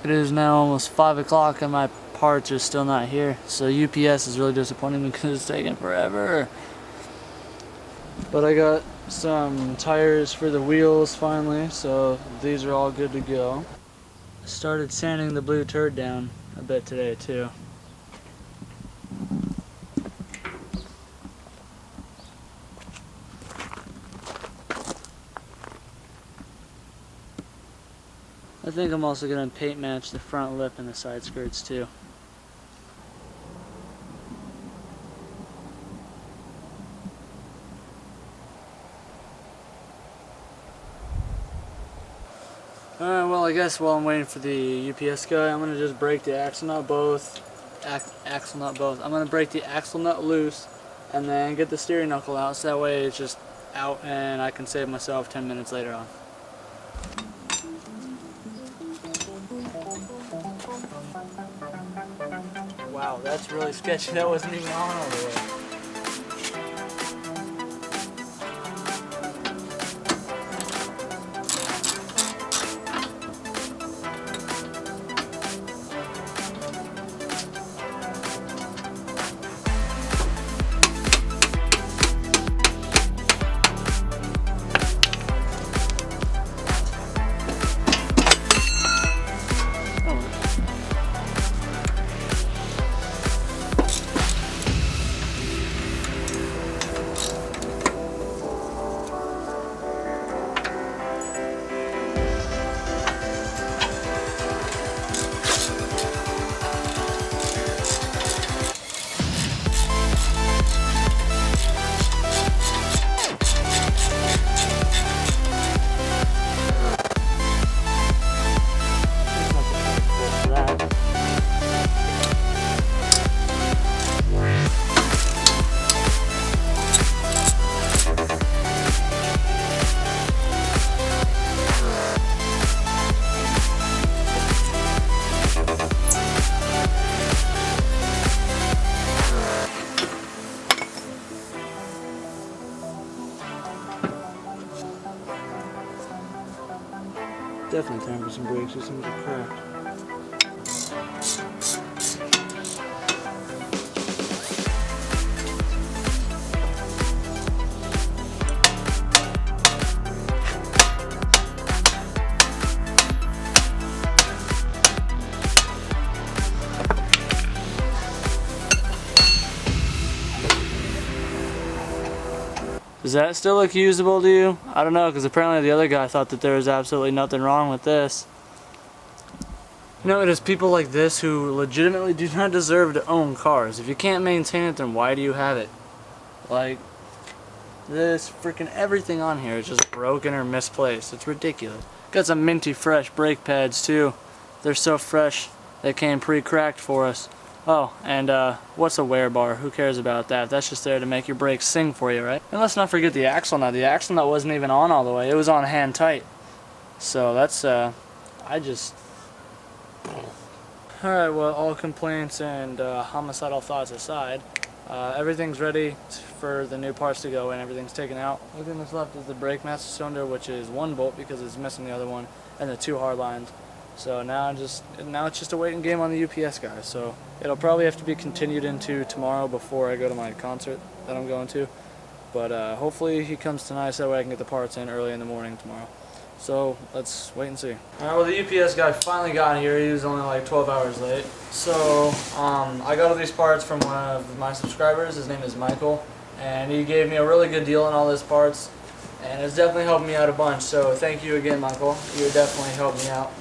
It is now almost 5 o'clock and my parts are still not here. So UPS is really disappointing me because it's taking forever. But I got some tires for the wheels finally, so these are all good to go. I started sanding the blue turd down a bit today too. I think I'm also going to paint match the front lip and the side skirts too. Alright, well I guess while I'm waiting for the UPS guy, I'm going to just break the axle nut I'm going to break the axle nut loose and then get the steering knuckle out so that way it's just out and I can save myself 10 minutes later on. Wow, that's really sketchy. That wasn't even on all the way. Definitely time for some brakes, just some are cracked. Does that still look usable to you? I don't know, because apparently the other guy thought that there was absolutely nothing wrong with this. You know, it is people like this who legitimately do not deserve to own cars. If you can't maintain it, then why do you have it? Like, this freaking everything on here is just broken or misplaced. It's ridiculous. Got some minty fresh brake pads too. They're so fresh they came pre-cracked for us. Oh, and what's a wear bar? Who cares about that? That's just there to make your brakes sing for you, right? And let's not forget the axle nut. The axle nut wasn't even on all the way. It was on hand tight. So that's, Alright, well, all complaints and homicidal thoughts aside, everything's ready for the new parts to go in. Everything's taken out. The only thing that's left is the brake master cylinder, which is one bolt because it's missing the other one, and the two hard lines. So now it's just a waiting game on the UPS guy. So it'll probably have to be continued into tomorrow before I go to my concert that I'm going to. But hopefully he comes tonight so that way I can get the parts in early in the morning tomorrow. So let's wait and see. Alright, well the UPS guy finally got here. He was only like 12 hours late. So I got all these parts from one of my subscribers. His name is Michael. And he gave me a really good deal on all his parts. And it's definitely helped me out a bunch. So thank you again, Michael. You definitely helped me out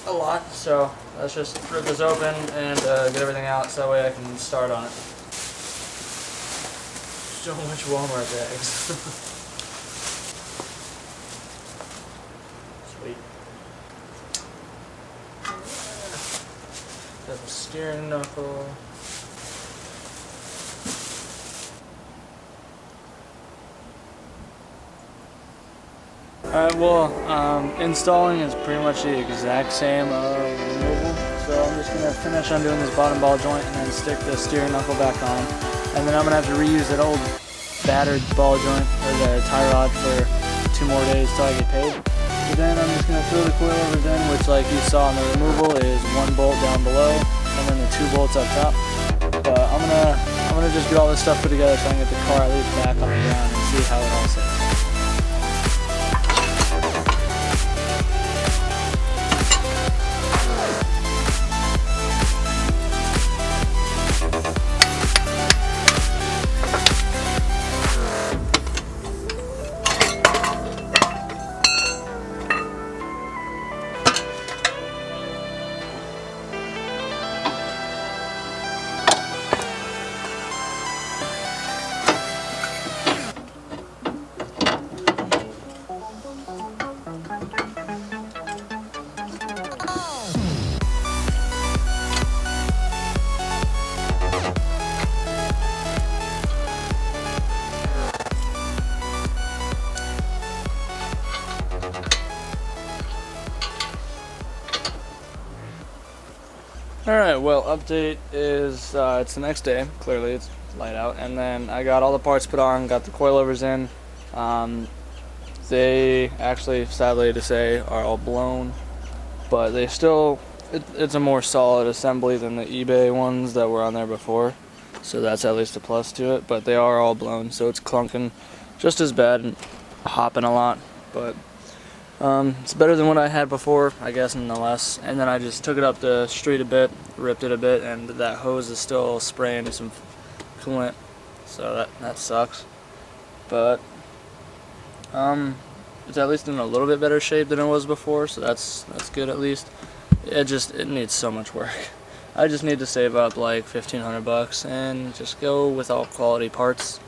a lot. So let's just rip this open and get everything out so that way I can start on it. So much Walmart bags. Sweet. Got the steering knuckle. Alright, well, installing is pretty much the exact same removal. So I'm just going to finish undoing this bottom ball joint and then stick the steering knuckle back on. And then I'm going to have to reuse that old battered ball joint or the tie rod for 2 more days till I get paid. So then I'm just going to throw the coilovers in, which like you saw in the removal is 1 bolt down below and then the 2 bolts up top. But I'm gonna just get all this stuff put together so I can get the car at least back on the ground and see how it all sits. Alright, well, update is, it's the next day, clearly it's light out, and then I got all the parts put on, got the coilovers in. They actually, sadly to say, are all blown, but they still, it's a more solid assembly than the eBay ones that were on there before, so that's at least a plus to it, but they are all blown, so it's clunking just as bad and hopping a lot, but it's better than what I had before, I guess, nonetheless. And then I just took it up the street a bit, ripped it a bit, and that hose is still spraying some coolant, so that sucks. But it's at least in a little bit better shape than it was before, so that's good at least. It needs so much work. I just need to save up like $1,500 and just go with all quality parts.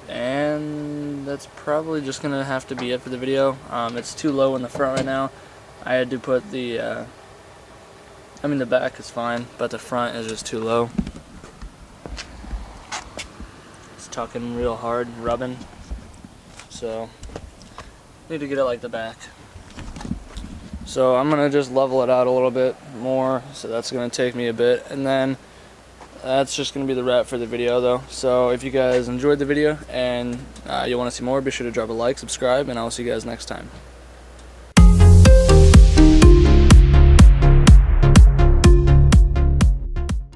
And that's probably just gonna have to be it for the video. It's too low in the front right now. I had to put the the back is fine, but the front is just too low. It's tucking real hard, rubbing, so need to get it like the back. So I'm gonna just level it out a little bit more, so that's gonna take me a bit, and then that's just going to be the wrap for the video though. So if you guys enjoyed the video and you want to see more, be sure to drop a like, subscribe, and I'll see you guys next time.